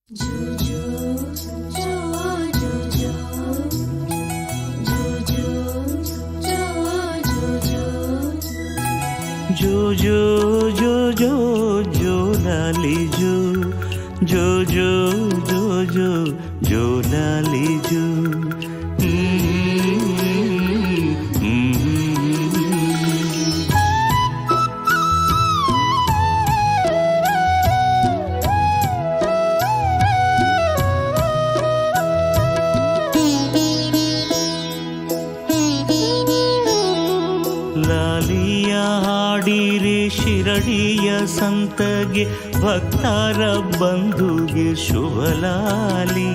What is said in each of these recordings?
जो जो जो जो जो लाली जो जो जो जो जो जो लाली जो ಲಾಲಿಯ ಹಾಡಿರೆ ಶಿರಡಿಯ ಸಂತಗೆ ಭಕ್ತರ ಬಂಧುಗೆ ಶುಭಲಾಲಿ.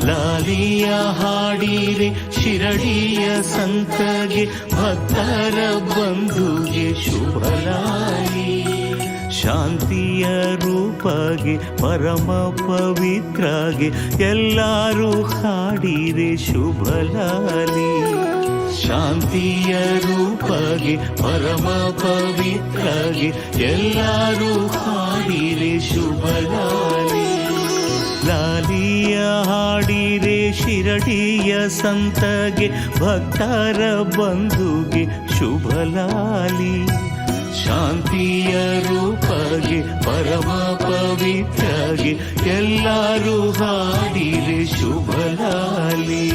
ಲಾಲಿಯ ಹಾಡಿರೆ ಶಿರಡಿಯ ಸಂತಗೆ ಭಕ್ತರ ಬಂಧುಗೆ ಶುಭಲಾಲಿ. ಶಾಂತಿಯ ರೂಪಗೆ ಪರಮ ಪವಿತ್ರಗೆ ಎಲ್ಲರೂ ಹಾಡಿರೆ ಶುಭಲಾಲಿ. ಶಾಂತಿಯ ರೂಪಗೆ ಪರಮ ಪವಿತ್ರಗೆ ಎಲ್ಲರೂ ಹಾಡಿರೆ ಶುಭಲಾಲಿ. ಲಾಲಿಯ ಹಾಡಿರೆ ಶಿರಡಿಯ ಸಂತಗೆ ಭಕ್ತರ ಬಂಧುಗೆ ಶುಭಲಾಲಿ. ಶಾಂತಿಯ ರೂಪಗೆ ಪರಮ ಪವಿತ್ರಗೆ ಎಲ್ಲರೂ ಹಾಡಿರೆ ಶುಭಲಾಲಿ.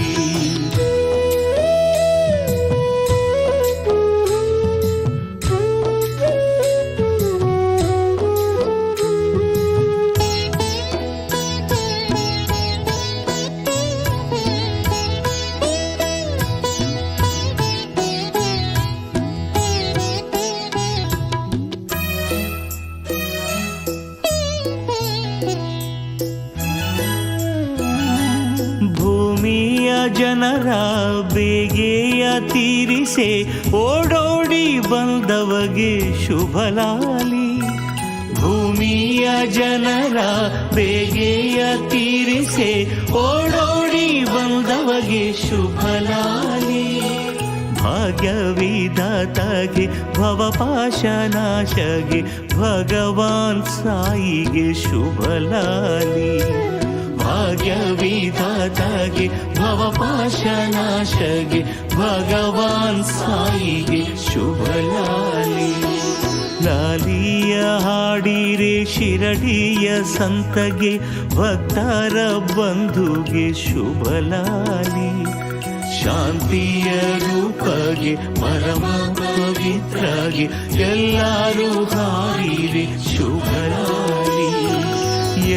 ಭೂಮಿಯ ಜನರ ಬೇಗೆಯ ತೀರಿಸೆ ಓಡೋಡಿ ಬಂದವಗೆ ಶುಭಲಾಲಿ. ಭೂಮಿಯ ಜನರ ಬೇಗೆಯ ತೀರಿಸೆ ಓಡೋಡಿ ಬಂದವಗೆ ಶುಭಲಾಲಿ. ಭಾಗ್ಯವಿದಾತಗೆ ಭವಪಾಶನಾಶಗೆ ಭಗವಾನ್ ಸಾಯಿಗೆ ಶುಭಲಾಲಿ. ಭಾಗ್ಯವಿದಾತಗೆ ಭವಪಾಶನಾಶಗೆ ಭಗವಾನ್ ಸಾಯಿಗೆ ಶುಭಲಾಲಿ. ಲಾಲಿಯ ಹಾಡಿರೆ ಶಿರಡಿಯ ಸಂತಗೆ ಭಕ್ತರ ಬಂಧುಗೆ ಶುಭಲಾಲಿ. ಶಾಂತಿಯ ರೂಪಗೆ ಪರಮ ಪವಿತ್ರಗೆ ಎಲ್ಲರೂ ಹಾಡಿರೆ ಶುಭಲಾಲಿ.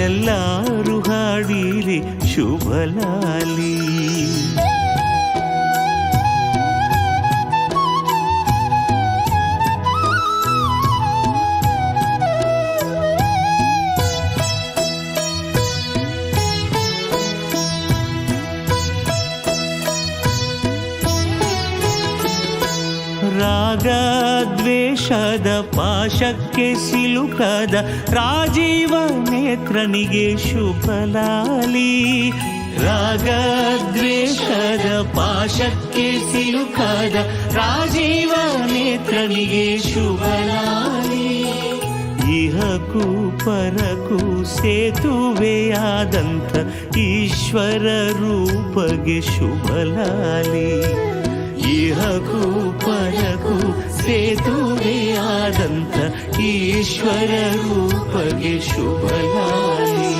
ಎಲ್ಲರೂ ಹಾಡಿರೆ ಶುಭಲಾಲಿ. ರಾಗ ದ್ವೇಷದ ಪಾಶಕ್ಕೆ ಸಿಲುಕದ ರಾಜೀವ ನೇತ್ರನಿಗೆ ಶುಭಲಾಲಿ. ರಾಗ ದ್ವೇಷದ ಪಾಶಕ್ಕೆ ಸಿಲುಕದ ರಾಜೀವ ನೇತ್ರನಿಗೆ ಶುಭಲಾಲಿ. ಇಹಕ್ಕೂ ಪರಕ್ಕೂ ಸೇತುವೆಯಾದಂಥ ಈಶ್ವರ ರೂಪಗೆ ಶುಭಲಾಲಿ. ಇಹಕ್ಕೂ ಪರಕ್ಕೂ ಸೇತುವೆಯಾದಂಥ ಈಶ್ವರ ರೂಪಗೆ ಶುಭಲಾಲಿ.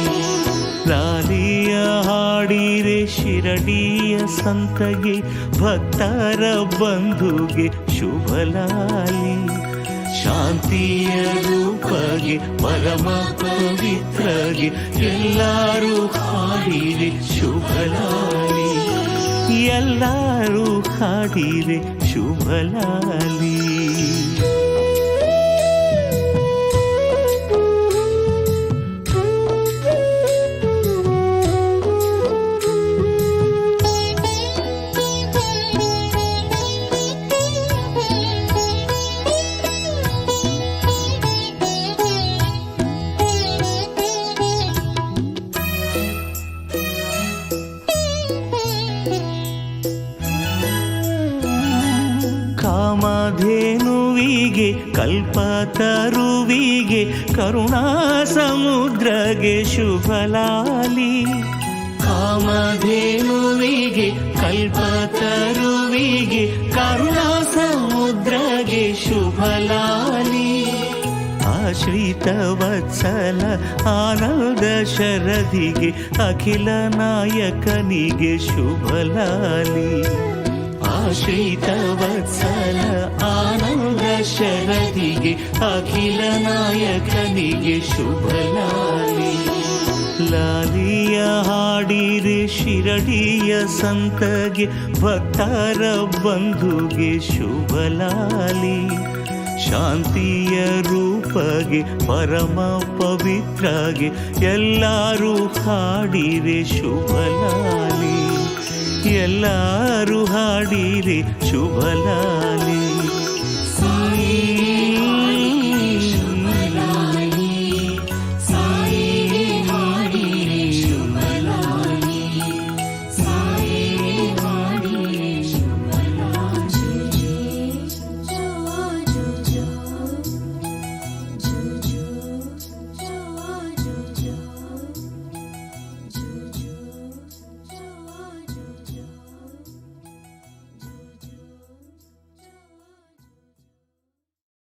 ಲಾಲಿಯ ಹಾಡಿರೆ ಶಿರಡಿಯ ಸಂತಗೆ ಭಕ್ತರ ಬಂಧುಗೆ ಶುಭಲಾಲಿ. ಶಾಂತಿಯ ರೂಪಗೆ ಪರಮ ಪವಿತ್ರಗೆ ಎಲ್ಲರೂ ಹಾಡಿರೆ ಶುಭಲಾಲಿ. ಎಲ್ಲರೂ ಹಾಡಿರೆ ಶುಭಲಾಲಿ. ಕಾಮಧೇನುವಿಗೆ ಕಲ್ಪತರುವಿಗೆ ಕರುಣಾಸಮುದ್ರಗೆ ಕರುಣಾ ಸಮುದ್ರಗೆ ಶುಭಲಾಲಿ ಕಾಮಧೇನುವಿಗೆ ಕಲ್ಪತರುವಿಗೆ ಕರುಣಾ ಸಮುದ್ರಗೆ ಶುಭಲಾಲಿ ಆಶ್ರಿತ ವತ್ಸಲ ಆನಂದ ಶರದಿಗೆ ಅಖಿಲ ನಾಯಕನಿಗೆ ಶುಭಲಾಲಿ ಆಶ್ರಿತ ವತ್ಸಲ ಆನಂದ ಶರದಿಗೆ ಅಖಿಲ ನಾಯಕನಿಗೆ ಶುಭಲಾಲಿ ಲಾಲಿಯ ಹಾಡಿರೆ ಶಿರಡಿಯ ಸಂತಗೆ ಭಕ್ತರ ಬಂಧುಗೆ ಶುಭಲಾಲಿ ಶಾಂತಿಯ ರೂಪಗೆ ಪರಮ ಪವಿತ್ರಗೆ ಎಲ್ಲರೂ ಹಾಡಿರೆ ಶುಭಲಾಲಿ ಎಲ್ಲರೂ ಹಾಡಿರೆ ಶುಭಲಾಲಿ